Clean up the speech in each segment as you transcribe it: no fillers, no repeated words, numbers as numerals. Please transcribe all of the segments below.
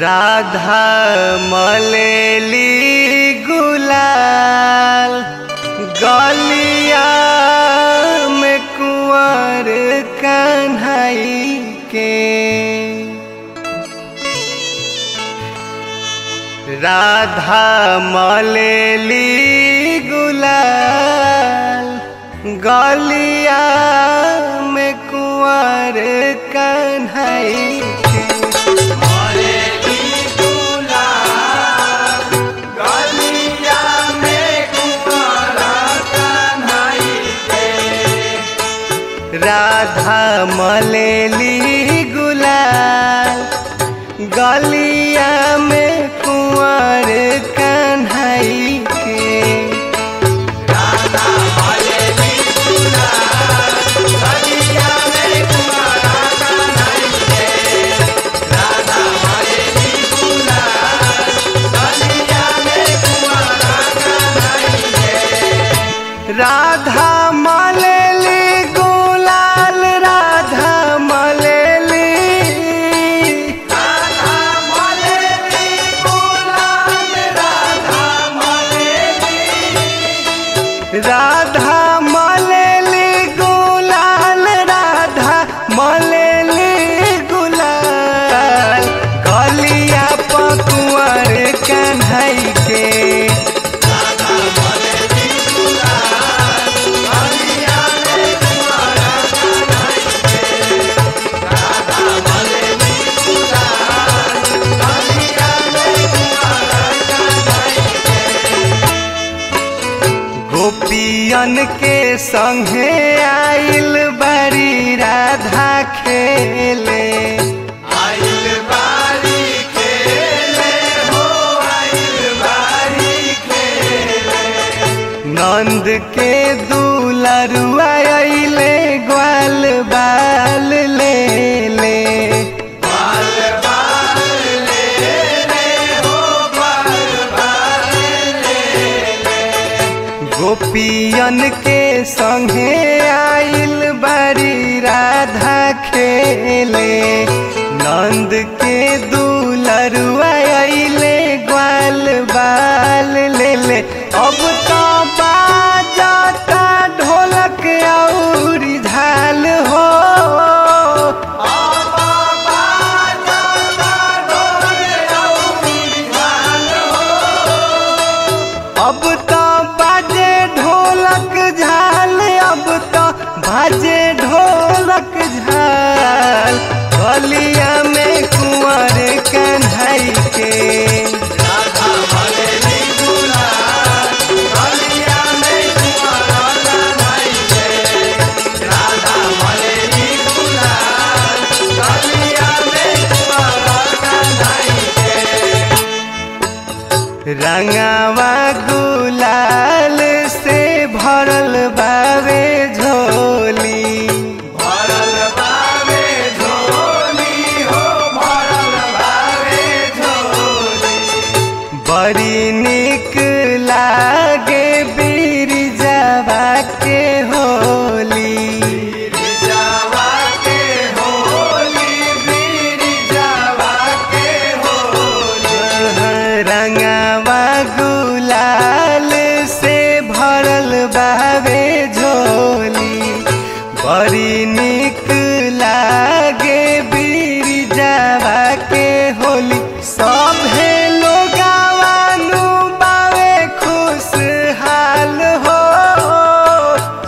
राधा मलेली गुलाल गलिया में कुंवर कन्हई के। राधा मलेली गुलाल गलिया में कुंवर कन्हई के। राधा मलेली गुलाल गलिया में कुंवर कन्हई के। राधा मलेली गुलाल गलिया में कुंवर कन्हई के। राधा मलेली गुलाल गलिया में कुंवर कन्हई के। राधा मलेली राधा मलेली गुलाल राधा मलेली गुलाल गलिया पकुंवर कन्हई के। राधा मलेली गुलाल गलिया में कुंवर कन्हई के। राधा मलेली गुलाल गलिया में कुंवर कन्हई के। गोपियन के संगे आइल बड़ी राधा खेले। आइल बारी खेले हो आइल बारी खेले। नंद के दुलरुआ अइले ग्वाल बाल ले ले। बाल बाल ले ले हो बाल बाल ले ले। गोपियन के संगे आइल बड़ी राधा खेले। नंद के दुलरुआ अइले ग्वाल बाल ले ले। अब तो बाजता ढोलक और झाल हो। अब तो बाजे ढोलक झाल अब तो बाजे ढोलक झाल गलिया में कुंवर कन्हई के। राधा मलेली गुलाल गलिया में कुंवर कन्हई के। राधा मलेली गुलाल गलिया में कुंवर कन्हई के। रंगावा गुलाल से भरल बावे झोली। भरल बावे झोली हो भरल बावे झोली। बड़ी निक लागे बिरिजावा के होली। बिरिजावा के होली बिरिजावा के होली। रंगावा गुलाल से भरल बावे झोली। बड़ी निक लागे बिरिजावा के होली। सभे लोगावानु बावे खुशहाल हो।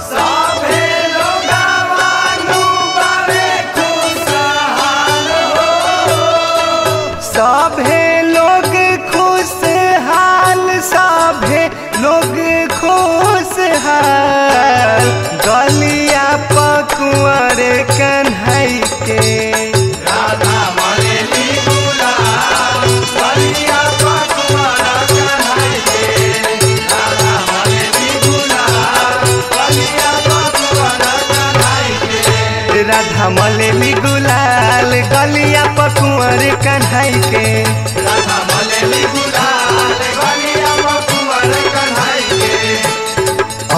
सभे लोगावानु बावे खुशहाल हो। सभे लोग खुशहाल सभे लोग खुशहाल गलिया पकुंवर कन्हई के। राधा मलेली गुलाल गलिया पकुंवर कन्हई के। राधा मलेली गुलाल गलिया पकुंवर कन्हई के। राधा मलेली गुलाल गलिया पकुंवर कन्हई के। राधा मलेली गुलाल गलिया पकुंवर कन्हई के।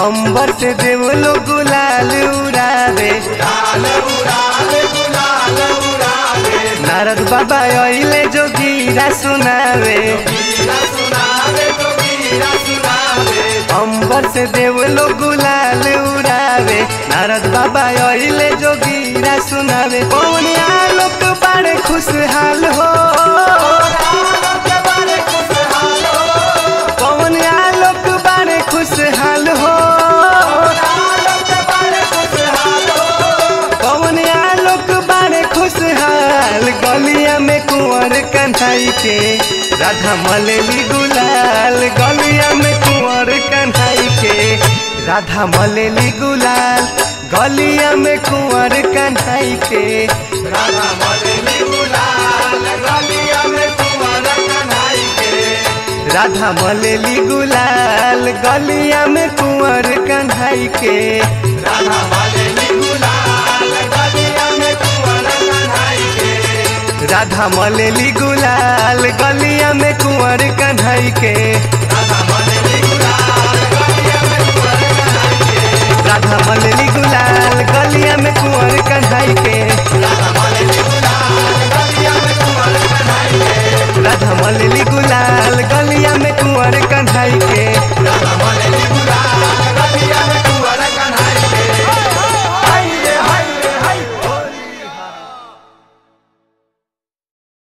अंबर से देवलो गुलाल उड़ावे। गुलाल उड़ावे गुलाल उड़ावे। नारद बाबा अइले जोगीरा सुनावे वीरा सुनावे तो वीरा सुनावे अंबर से देव लोग गुलाल उड़ावे नारद बाबा अइले जोगीरा सुनावे पवनिया लोग बड़े खुशहाल हो बड़े खुशहाल हो पवनिया लोग बड़े खुशहाल हो बड़े खुशहाल हो पवनिया लोग बड़े खुशहाल गलिया में कुंवर कन्हई के राधा मलेली गुलाल गलिया में कुंवर कन्हई के राधा मलेली गुलाल गलिया में कुंवर कन्हई के राधा मलेली गुलाल गलिया में कुंवर कन्हई के राधा मलेली गुलाल गलिया में कुंवर कन्हई के राधा मलेली गुलाल गलिया में कुंवर कन्हई के राधा मलेली गुलाल गलिया में कुंवर कन्हई के राधा मलेली